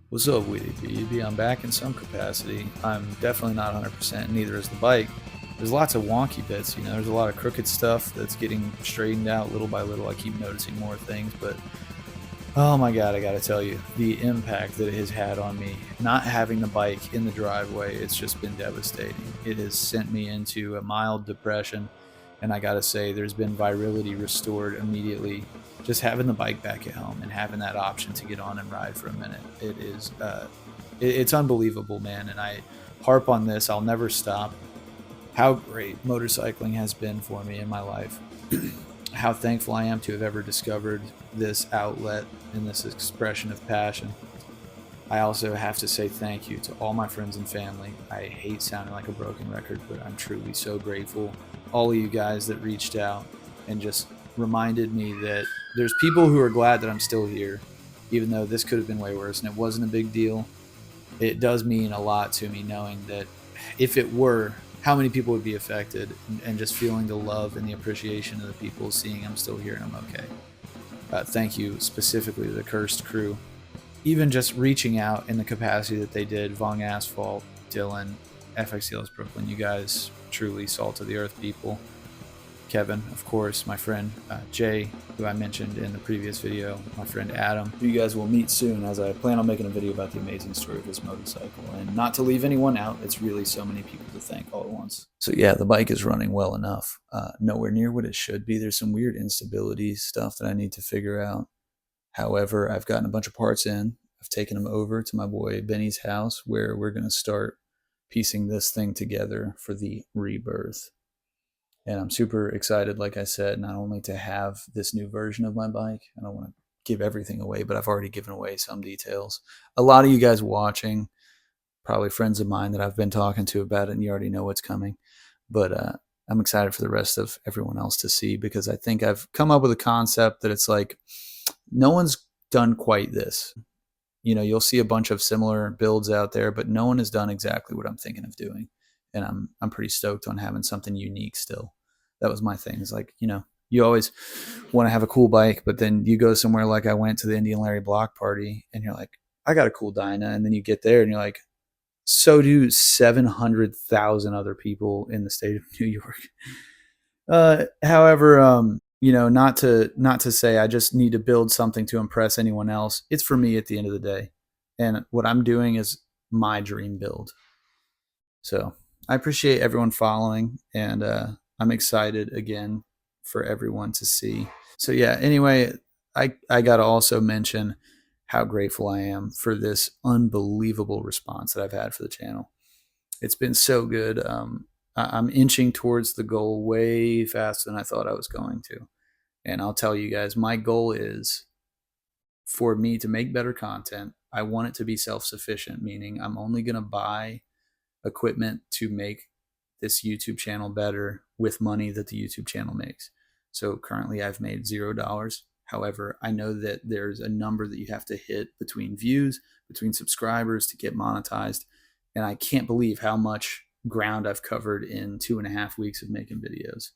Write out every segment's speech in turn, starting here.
What's up, Weedy BB? I'm back in some capacity. I'm definitely not 100%, neither is the bike. There's lots of wonky bits, there's a lot of crooked stuff that's getting straightened out little by little. I keep noticing more things, but oh my God, I gotta tell you, the impact that it has had on me, not having the bike in the driveway, it's just been devastating. It has sent me into a mild depression, and I gotta say, there's been virility restored immediately. Just having the bike back at home and having that option to get on and ride for a minute, it's unbelievable, man. And I harp on this, I'll never stop. How great motorcycling has been for me in my life. How thankful I am to have ever discovered this outlet and this expression of passion. I also have to say thank you to all my friends and family. I hate sounding like a broken record, but I'm truly so grateful. All of you guys that reached out and just reminded me that there's people who are glad that I'm still here, even though this could have been way worse and it wasn't a big deal. It does mean a lot to me knowing that if it were, how many people would be affected, and just feeling the love and the appreciation of the people, seeing I'm still here and I'm okay. Thank you specifically to the Cursed crew. Even just reaching out in the capacity that they did, Vong Asphalt, Dylan, FXDLST Brooklyn, you guys truly salt of the earth people. Kevin, of course, my friend Jay, who I mentioned in the previous video, my friend Adam, who you guys will meet soon, as I plan on making a video about the amazing story of this motorcycle. And not to leave anyone out, it's really so many people to thank all at once. So yeah, the bike is running well enough. Nowhere near what it should be. There's some weird instability stuff that I need to figure out. However, I've gotten a bunch of parts in. I've taken them over to my boy Benny's house, where we're going to start piecing this thing together for the rebirth. And I'm super excited, like I said, not only to have this new version of my bike. I don't want to give everything away, but I've already given away some details. A lot of you guys watching, probably friends of mine that I've been talking to about it, and you already know what's coming. But I'm excited for the rest of everyone else to see, because I think I've come up with a concept that it's like no one's done quite this. You'll see a bunch of similar builds out there, but no one has done exactly what I'm thinking of doing. And I'm pretty stoked on having something unique still. That was my thing. It's like, you always want to have a cool bike, but then you go somewhere like I went to the Indian Larry block party and you're like, I got a cool Dyna. And then you get there and you're like, so do 700,000 other people in the state of New York. However, not to say I just need to build something to impress anyone else. It's for me at the end of the day. And what I'm doing is my dream build. So I appreciate everyone following, and I'm excited again for everyone to see. So yeah, anyway, I got to also mention how grateful I am for this unbelievable response that I've had for the channel. It's been so good. I'm inching towards the goal way faster than I thought I was going to. And I'll tell you guys, my goal is for me to make better content. I want it to be self-sufficient, meaning I'm only going to buy equipment to make this YouTube channel better with money that the YouTube channel makes. So currently I've made $0. However, I know that there's a number that you have to hit between views, between subscribers to get monetized. And I can't believe how much ground I've covered in 2.5 weeks of making videos.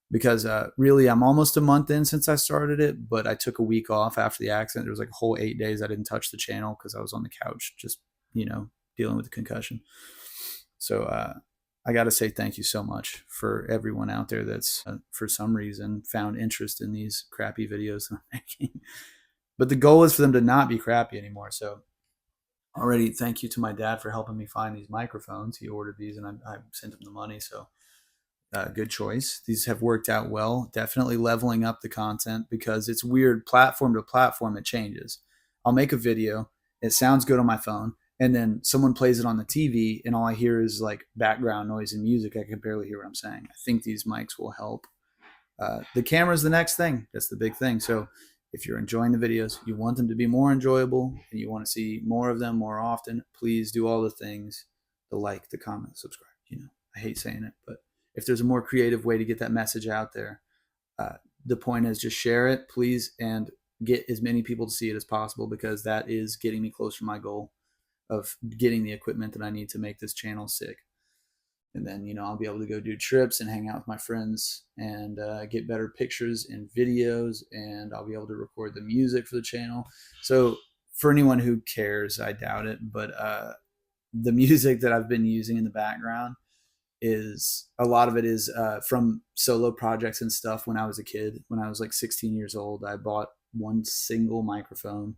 Because really, I'm almost a month in since I started it, but I took a week off after the accident. There was like a whole 8 days I didn't touch the channel because I was on the couch just, dealing with the concussion. So I got to say thank you so much for everyone out there that's, for some reason, found interest in these crappy videos that I'm making. But the goal is for them to not be crappy anymore. So already, thank you to my dad for helping me find these microphones. He ordered these, and I sent him the money. So good choice. These have worked out well. Definitely leveling up the content, because it's weird. Platform to platform, it changes. I'll make a video. It sounds good on my phone. And then someone plays it on the TV, and all I hear is like background noise and music. I can barely hear what I'm saying. I think these mics will help. The camera is the next thing. That's the big thing. So if you're enjoying the videos, you want them to be more enjoyable, and you want to see more of them more often, please do all the things: the like, the comment, subscribe. I hate saying it, but if there's a more creative way to get that message out there, the point is just share it, please, and get as many people to see it as possible, because that is getting me closer to my goal of getting the equipment that I need to make this channel sick. And then, I'll be able to go do trips and hang out with my friends and get better pictures and videos, and I'll be able to record the music for the channel. So for anyone who cares, I doubt it, but the music that I've been using in the background is a lot of it is from solo projects and stuff. When I was a kid, when I was like 16 years old, I bought one single microphone.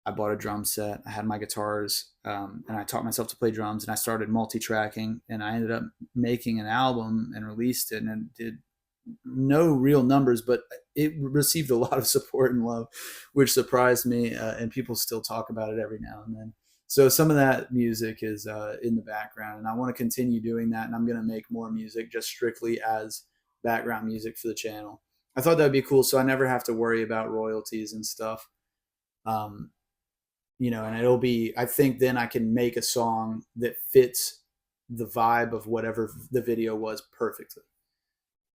I bought a drum set. I had my guitars, and I taught myself to play drums. And I started multi-tracking, and I ended up making an album and released it, and it did no real numbers, but it received a lot of support and love, which surprised me. And people still talk about it every now and then. So some of that music is in the background, and I want to continue doing that. And I'm going to make more music just strictly as background music for the channel. I thought that would be cool, so I never have to worry about royalties and stuff. Um, and it'll be, I think then I can make a song that fits the vibe of whatever the video was perfectly.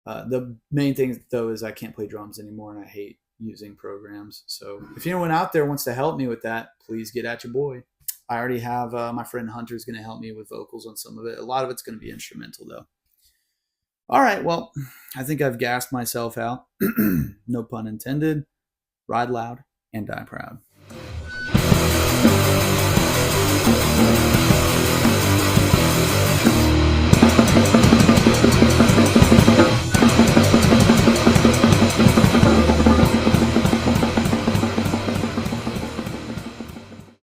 The main thing though is I can't play drums anymore, and I hate using programs. So if anyone out there wants to help me with that, please get at your boy. I already have my friend Hunter's going to help me with vocals on some of it. A lot of it's going to be instrumental though. All right, well, I think I've gassed myself out. No pun intended. Ride loud and die proud.